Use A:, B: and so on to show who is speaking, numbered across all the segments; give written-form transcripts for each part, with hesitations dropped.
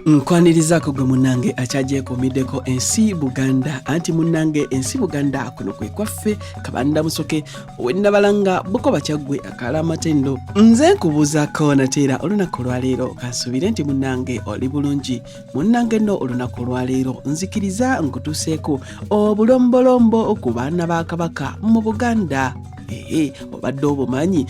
A: Nkwanirizaako gwe munnange akyagyekuumiddeko ensi Buganda anti munnange ensi Buganda kuno kwe kwaffe Kabanda MUSOKE owennabalanga Bukoba Kyaggwe akaala amatendo. Nze nkubuuzaako nateera olunaku olwaleero kansuubire nti munnange oli bulungi. Munnange nno olunaku olwaleero nzikiriza nkutuuseeko obulombolombo ku baana ba Kabaka mu Buganda. Obadde obumanyi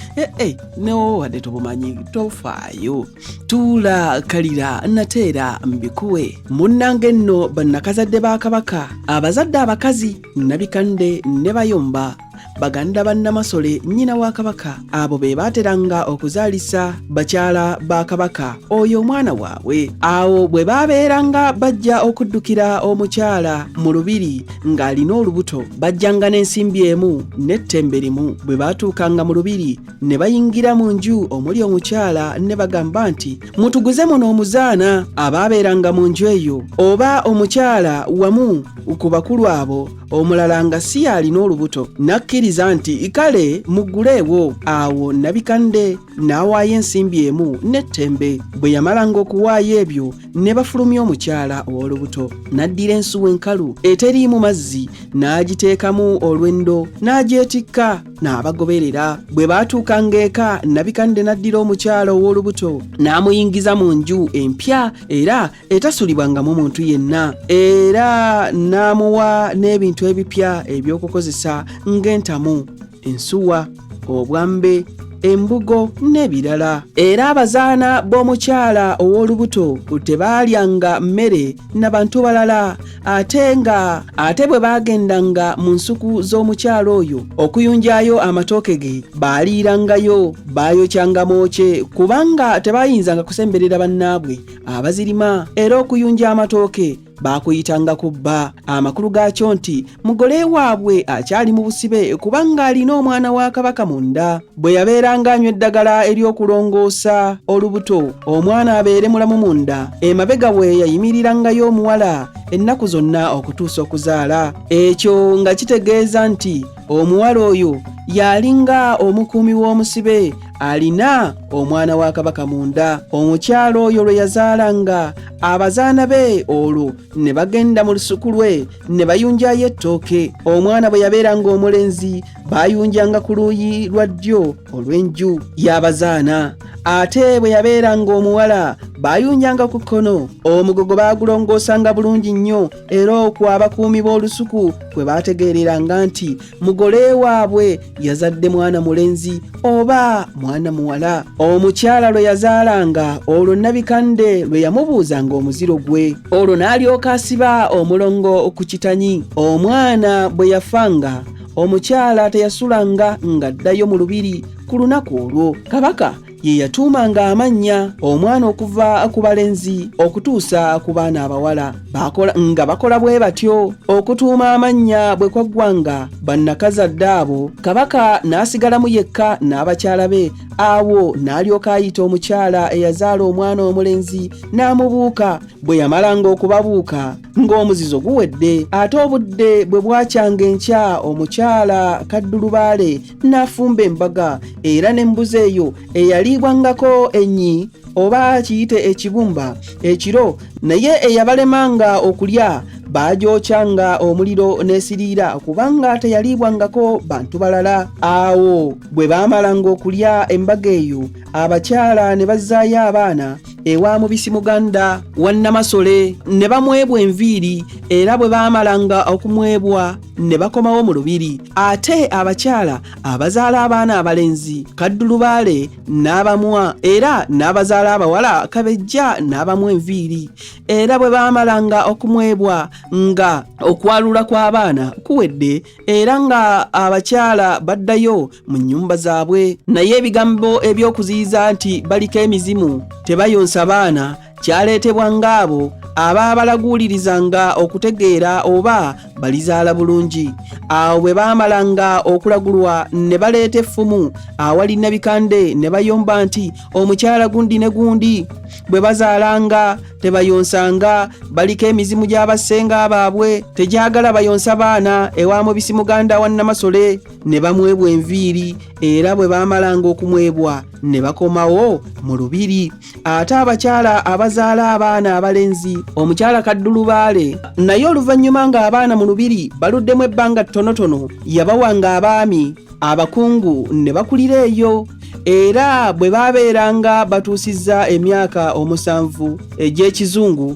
A: newo wadde tobumanyi tofaayo tuula kalira nateera mbikuwe. Munnange nno bannakazadde ba Kabaka abazadde abakazi Nabikande ne Bayomba Baganda bannamasole nnyina wa Kabaka abo be baateranga okuzaalisa bakyala ba Kabaka oyo omwana waabwe. Awo bwe baabeeranga bajja okuddukira omukyala mu lubiri ng'alina olubuto bajjanga n'ensimbi emu n'ettembe limu. Bwe baatuukanga mu lubiri ne bayingira mu nju omuli omukyala ne bagamba nti mutuguze muno omuzaana. Abaabeeranga mu nju eyo oba omukyala wamu ku bakulu abo omulala nga si alina olubuto nakkiriza nti kale mugguleewo. Awo Nabikande n'awaayo ensimbi emu n'ettembe. Bwe yamalanga okuwaayo ebyo ne bafulumya omukyala ow'olubuto n'addira ensuwa enkalu eteriimu mazzi n'agiteekamu olwendo n'agyetikka n'abagoberera. Bwe baatuukanga eka Nabikande n'addira omukyala ow'olubuto n'amuyingiza mu nju empya era etasulibwangamu muntu yenna, era n'amuwa n'ebintu ebipya eby'okukozesa ng'entamu, ensuwa, obwambe, embugo n'ebirala. Era abazaana b'omukyala ow'olubuto tebaalyanga mmere na bantu balala, ate bwe baagendanga mu nsuku z'omukyala oyo okuyunjayo amatooke ge baaliirangayo, baayokyanga mookye kubanga tebaayinzanga kusemberera bannaabwe abazirima, era okuyunja amatooke baakuyitanga kubba. Amakulu gaakyo nti mugole waabwe akyali mu busibe kubanga alina omwana wa Kabaka munda. Bwe yabeeranga anywa eddagala ery'okulongoosa olubuto omwana abeere mulamu munda, emabega bwe yayimirirangayo omuwala ennaku zonna okutuusa okuzaala. Ekyo nga kitegeeza nti omuwala oyo yalinga omukuumi w'omusibe alina omwana wa Kabaka munda. Omukyala oyo lwe yazaalanga abazaana be olwo ne bagenda mu lusuku lwe ne bayunjayo ettooke. Omwana bwe yabeeranga omulenzi baayunjanga ku luuyi lwa ddyo olw'enju y'abazaana, ate bwe yabeeranga omuwala baayunjanga ku kkono. Omugogo baagulongoosanga bulungi nnyo, era okwo abakuumi b'olusuku kwe baategeereranga nti mugole waabwe yazadde mwana mulenzi oba mwana muwala. Omukyala lwe yazaalanga olwo Nabikande lwe yamubuuzanga omuziro gwe, olwo n'alyoka asiba omulongo ku kitanyi. Omwana bwe yafanga omukyala teyasulanga ng'addayo mu lubiri ku lunaku olwo. Kabaka ye yatuumanga amannya omwana okuva ku balenzi okutuusa ku baana abawala. Bakola bwe batyo okutuuma amannya bwe kwaggwanga bannakazadde abo, Kabaka n'asigalamu yekka n'abakyala be. Awo n'alyoka ayita omukyala eyazaala omwana omulenzi n'amubuuka. Bwe yamalanga okubabuuka ng'omuzizo guwedde, ate obudde bwe bwakyanga enkya omukyala kaddulubaale n'afumba embaga, era n'embuzi eyo eyaliibwangako ennyi oba kiyite ekibumba ekiro, naye eyabalemanga okulya baajokyanga omuliro n'esiriira kubanga teyaliibwangako bantu balala. Awo bwe baamalanga okulya embaga eyo, abakyala ne bazzaayo abaana ewa mubisi Muganda wa Namasole ne bamwebwa enviiri, era bwe baamalanga okumwebwa ne bakomawo mu lubiri. Ate abakyala abazaala abaana abalenzi kaddulubaale n'abamwa, era n'abazaala abawala kabejja n'abamwa enviiri. Era bwe baamalanga okumwebwa nga okwalula kw'abaana kuwedde, era nga abakyala baddayo mu nnyumba zaabwe. Naye ebigambo eby'okuziyiza nti baliko emizimu tebayonsa baana kyaleetebwanga abo abaabalaguulirizanga okutegeera oba balizaala bulungi. Awo bwe baamalanga okulagulwa ne baleeta effumu awali Nabikande ne bayomba nti omukyala gundi ne gundi bwe bazaalanga tebayonsanga, baliko emizimu gy'abassenga baabwe tegyagala bayonsa baana ewa mubisi Muganda wa Namasole. Ne bamwebwa enviiri, era bwe baamalanga okumwebwa ne bakomawo mu lubiri. Ate abakyala bazaala abaana abalenzi omukyala Kaddulubaale naye oluvannyuma ng'abaana mu lubiri baluddemu ebbanga ttonotono yabawanga abaami abakungu ne bakulira eyo era bwe baabeeranga batuusizza emyaka 7 egy'ekizungu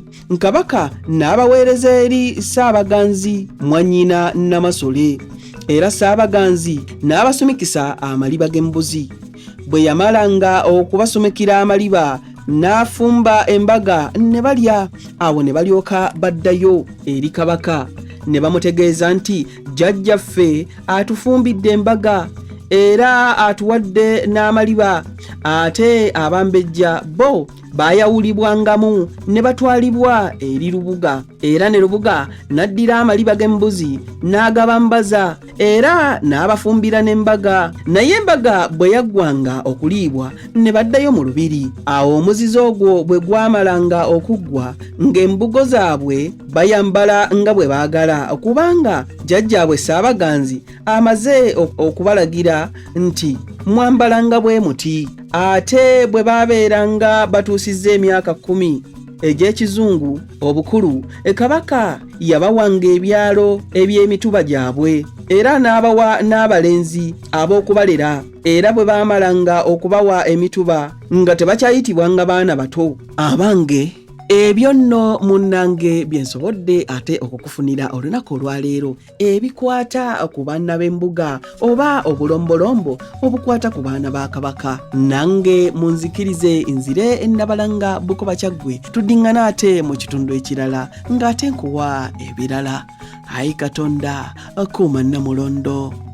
A: Kabaka n'abaweereza eri Ssaabaganzi mwannyina Namasole era Ssaabaganzi n'abasumikisa amaliba g'embuzi bwe yamalanga okubasumikira amaliba n'afumba embaga ne balya awo ne balyoka baddayo eri Kabaka ne bamutegeeza nti jjajjaffe atufumbidde embaga era atuwadde n'amaliba ate abambejja bo baayawulibwangamu ne batwalibwa eri Lubuga era ne Lubuga n'addira amaliba g'embuzi n'agabambaza era n'abafumbira n'embaga naye embaga bwe yaggwanga okuliibwa ne baddayo mu lubiri awo omuzizo ogwo bwe gwamalanga okuggwa ng'embugo zaabwe bayambala nga bwe baagala kubanga jjajjaabwe Ssaabaganzi amaze okubalagira nti mwambalanga bwe muti ate bwe baabeeranga batuusizza emyaka 10 egy'ekizungu obukulu Kabaka yabawanga ebyalo eby'emituba gyabwe era n'abawa n'abalenzi ab'okubalera era bwe baamalanga okubawa emituba nga tebakyayitibwanga baana bato abange ebyo nno munnange bye nsobodde ate okukufunira olunaku olwaleero ebikwata ku baana b'embuga oba obulombolombo obukwata ku baana ba Kabaka nange munzikirize nzire Nabalanga Bukoba Kyaggwe tuddiŋŋana ate mu kitundu ekirala ng'ate nkuwa ebirala ayi Katonda kuuma Namulondo.